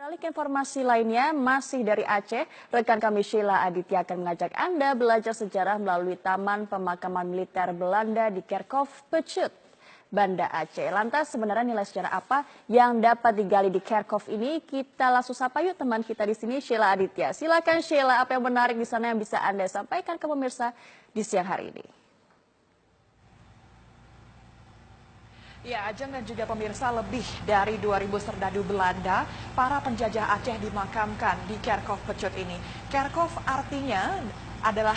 Beralih ke informasi lainnya, masih dari Aceh, rekan kami Sheila Aditya akan mengajak Anda belajar sejarah melalui Taman Pemakaman Militer Belanda di Kerkhof, Pecut, Banda Aceh. Lantas sebenarnya nilai sejarah apa yang dapat digali di Kerkhof ini? Kita langsung sapa yuk teman kita di sini, Sheila Aditya. Silakan Sheila, apa yang menarik di sana yang bisa Anda sampaikan ke pemirsa di siang hari ini? Ya, Ajeng dan juga pemirsa, lebih dari 2.000 serdadu Belanda, para penjajah Aceh dimakamkan di Kerkhof Pecut ini. Kerkhof artinya adalah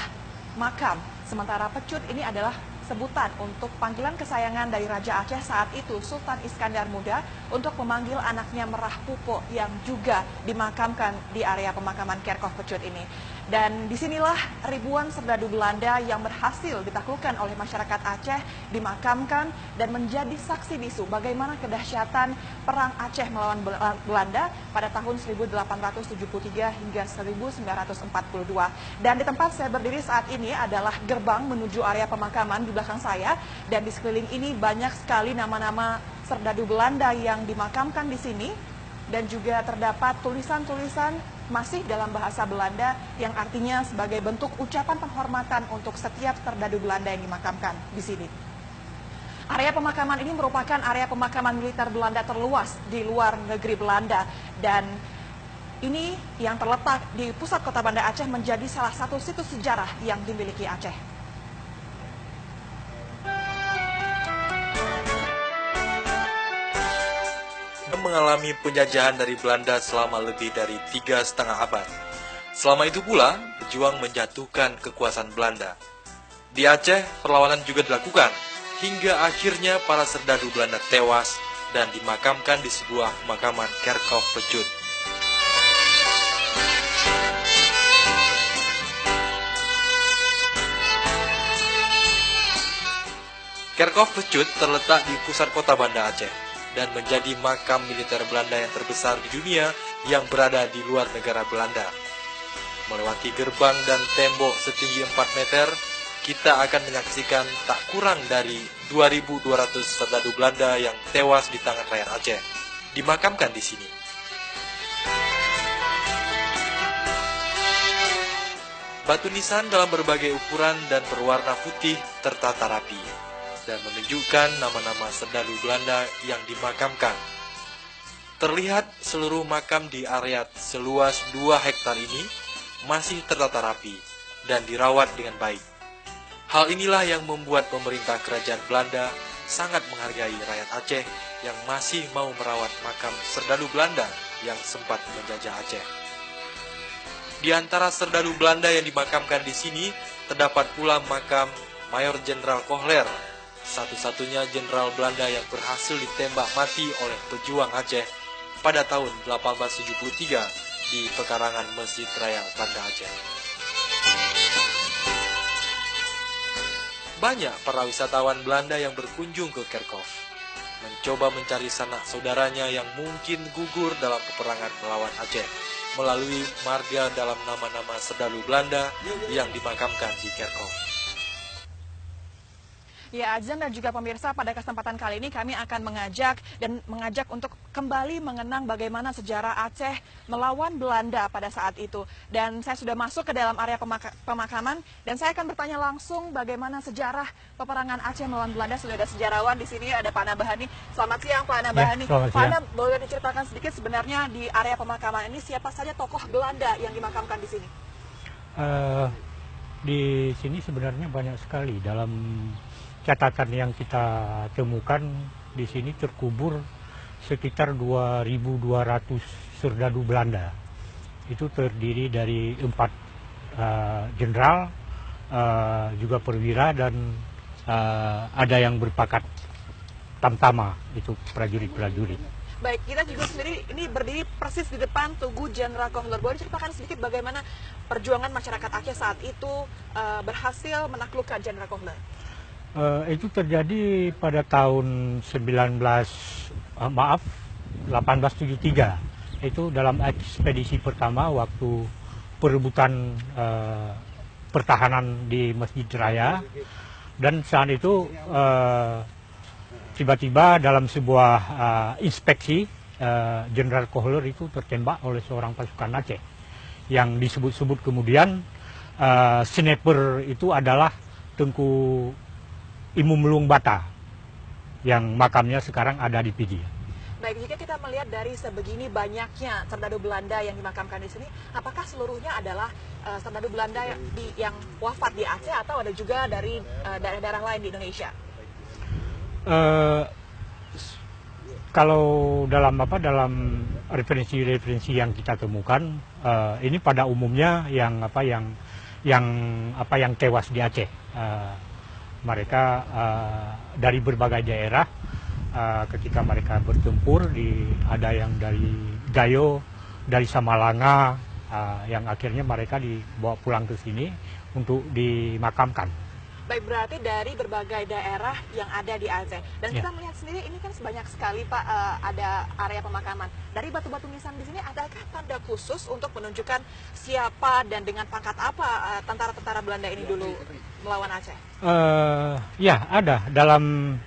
makam, sementara Pecut ini adalah sebutan untuk panggilan kesayangan dari Raja Aceh saat itu, Sultan Iskandar Muda, untuk memanggil anaknya Merah Pupo yang juga dimakamkan di area pemakaman Kerkhof Pecut ini. Dan disinilah ribuan serdadu Belanda yang berhasil ditaklukkan oleh masyarakat Aceh dimakamkan dan menjadi saksi bisu bagaimana kedahsyatan perang Aceh melawan Belanda pada tahun 1873 hingga 1942. Dan di tempat saya berdiri saat ini adalah gerbang menuju area pemakaman di belakang saya, dan di sekeliling ini banyak sekali nama-nama serdadu Belanda yang dimakamkan di sini, dan juga terdapat tulisan-tulisan masih dalam bahasa Belanda yang artinya sebagai bentuk ucapan penghormatan untuk setiap serdadu Belanda yang dimakamkan di sini. Area pemakaman ini merupakan area pemakaman militer Belanda terluas di luar negeri Belanda, dan ini yang terletak di pusat kota Banda Aceh menjadi salah satu situs sejarah yang dimiliki Aceh. Mengalami penjajahan dari Belanda selama lebih dari 3,5 abad. Selama itu pula, berjuang menjatuhkan kekuasaan Belanda. Di Aceh, perlawanan juga dilakukan, hingga akhirnya para serdadu Belanda tewas dan dimakamkan di sebuah pemakaman Kerkhof Pecut. Kerkhof Pecut terletak di pusat kota Banda Aceh dan menjadi makam militer Belanda yang terbesar di dunia yang berada di luar negara Belanda. Melewati gerbang dan tembok setinggi 4 meter, kita akan menyaksikan tak kurang dari 2.200 serdadu Belanda yang tewas di tangan rakyat Aceh, dimakamkan di sini. Batu nisan dalam berbagai ukuran dan berwarna putih tertata rapi dan menunjukkan nama-nama serdadu Belanda yang dimakamkan. Terlihat seluruh makam di area seluas 2 hektar ini masih tertata rapi dan dirawat dengan baik. Hal inilah yang membuat pemerintah kerajaan Belanda sangat menghargai rakyat Aceh yang masih mau merawat makam serdadu Belanda yang sempat menjajah Aceh. Di antara serdadu Belanda yang dimakamkan di sini terdapat pula makam Mayor Jenderal Kohler, satu-satunya jenderal Belanda yang berhasil ditembak mati oleh pejuang Aceh pada tahun 1873 di pekarangan Masjid Raya Banda Aceh. Banyak para wisatawan Belanda yang berkunjung ke Kerkhof, mencoba mencari sanak saudaranya yang mungkin gugur dalam peperangan melawan Aceh, melalui marga dalam nama-nama serdadu Belanda yang dimakamkan di Kerkhof. Ya, Ajeng dan juga pemirsa, pada kesempatan kali ini kami akan mengajak untuk kembali mengenang bagaimana sejarah Aceh melawan Belanda pada saat itu. Dan saya sudah masuk ke dalam area pemakaman dan saya akan bertanya langsung bagaimana sejarah peperangan Aceh melawan Belanda. Sudah ada sejarawan di sini, ada Pak Nabahani. Selamat siang Pak Nabahani. Ya, Pak Nab, boleh diceritakan sedikit sebenarnya di area pemakaman ini siapa saja tokoh Belanda yang dimakamkan di sini? Di sini sebenarnya banyak sekali. Dalam catatan yang kita temukan, di sini terkubur sekitar 2.200 serdadu Belanda. Itu terdiri dari 4 jenderal, juga perwira, dan ada yang berpangkat tamtama, itu prajurit-prajurit. Baik, kita juga sendiri ini berdiri persis di depan Tugu Jenderal Kohler. Boleh diceritakan sedikit bagaimana perjuangan masyarakat Aceh saat itu berhasil menaklukkan Jenderal Kohler? Itu terjadi pada tahun 1873. Itu dalam ekspedisi pertama waktu perebutan pertahanan di Masjid Raya. Dan saat itu tiba-tiba dalam sebuah inspeksi Jenderal Kohler itu tertembak oleh seorang pasukan Aceh. Yang disebut-sebut kemudian sniper itu adalah Tengku Imumlung Bata, yang makamnya sekarang ada di Pidi. Baik, jika kita melihat dari sebegini banyaknya serdadu Belanda yang dimakamkan di sini, apakah seluruhnya adalah serdadu Belanda yang wafat di Aceh atau ada juga dari daerah-daerah lain di Indonesia? Kalau dalam referensi-referensi yang kita temukan, ini pada umumnya yang tewas di Aceh. Mereka dari berbagai daerah. Ketika mereka bertempur, ada yang dari Gayo, dari Samalanga, yang akhirnya mereka dibawa pulang ke sini untuk dimakamkan. Baik, berarti dari berbagai daerah yang ada di Aceh. Dan Ya. kita melihat sendiri ini kan sebanyak sekali Pak, ada area pemakaman. Dari batu-batu nisan di sini, adakah tanda khusus untuk menunjukkan siapa dan dengan pangkat apa tentara-tentara Belanda ini dulu melawan Aceh? Ya, ada dalam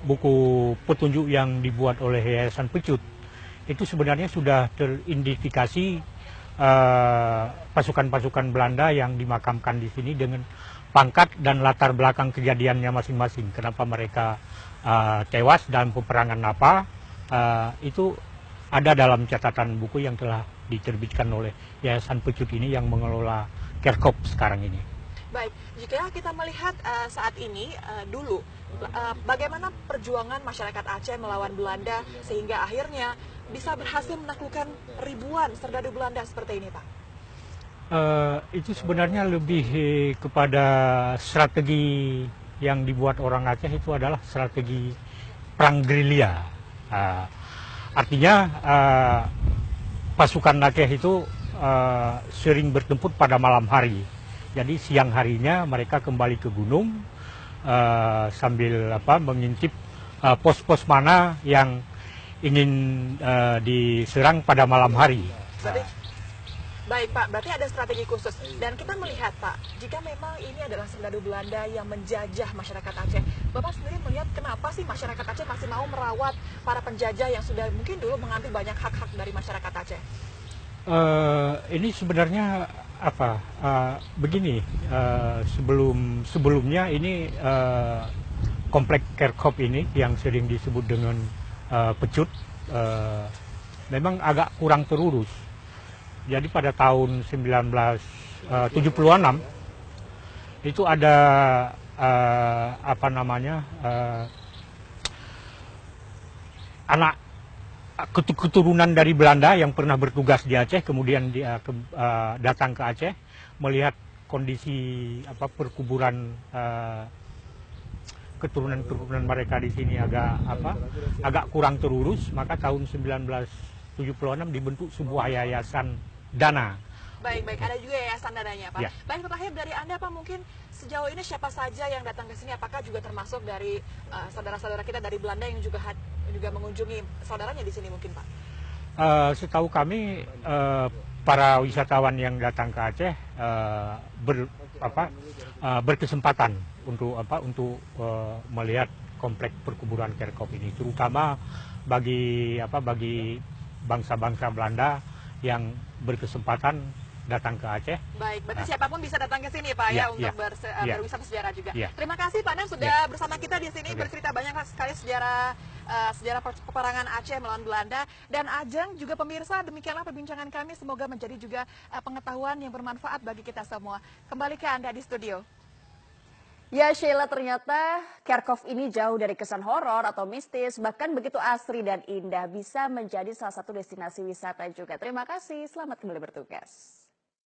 buku petunjuk yang dibuat oleh Yayasan Pecut, itu sebenarnya sudah teridentifikasi pasukan-pasukan Belanda yang dimakamkan di sini dengan pangkat dan latar belakang kejadiannya masing-masing. Kenapa mereka tewas dalam peperangan apa, itu ada dalam catatan buku yang telah diterbitkan oleh Yayasan Pecut ini yang mengelola Kerkop sekarang ini. Baik, jika kita melihat saat ini dulu, bagaimana perjuangan masyarakat Aceh melawan Belanda sehingga akhirnya bisa berhasil menaklukkan ribuan serdadu Belanda seperti ini, Pak? Itu sebenarnya lebih kepada strategi yang dibuat orang Aceh, itu adalah strategi perang gerilya. Artinya pasukan Aceh itu sering bertempur pada malam hari. Jadi siang harinya mereka kembali ke gunung sambil mengintip pos-pos mana yang ingin diserang pada malam hari. Baik Pak, berarti ada strategi khusus. Dan kita melihat Pak, jika memang ini adalah serdadu Belanda yang menjajah masyarakat Aceh, Bapak sendiri melihat kenapa sih masyarakat Aceh masih mau merawat para penjajah yang sudah mungkin dulu mengambil banyak hak-hak dari masyarakat Aceh? Ini sebenarnya begini, sebelumnya ini komplek Kerkop ini yang sering disebut dengan Pecut, memang agak kurang terurus. Jadi pada tahun 1976 itu ada anak keturunan dari Belanda yang pernah bertugas di Aceh, kemudian dia datang ke Aceh melihat kondisi perkuburan keturunan mereka di sini agak kurang terurus, maka tahun 1976 dibentuk sebuah yayasan dana. Baik, ada juga yayasan dananya, Pak. Ya. Baik, terakhir dari Anda, Pak, mungkin sejauh ini siapa saja yang datang ke sini? Apakah juga termasuk dari saudara-saudara kita dari Belanda yang juga mengunjungi saudaranya di sini mungkin, Pak? Setahu kami para wisatawan yang datang ke Aceh berkesempatan untuk melihat komplek perkuburan Kerkop ini, terutama bagi bangsa-bangsa Belanda yang berkesempatan datang ke Aceh. Baik, berarti siapapun bisa datang ke sini Pak untuk berwisata sejarah juga. Terima kasih Pak Nem sudah bersama kita di sini bercerita banyak sekali sejarah peperangan Aceh melawan Belanda. Dan Ajeng juga pemirsa, demikianlah perbincangan kami, semoga menjadi juga pengetahuan yang bermanfaat bagi kita semua. Kembali ke Anda di studio. Ya Sheila, ternyata Kerkop ini jauh dari kesan horor atau mistis, bahkan begitu asri dan indah, bisa menjadi salah satu destinasi wisata juga. Terima kasih, selamat kembali bertugas.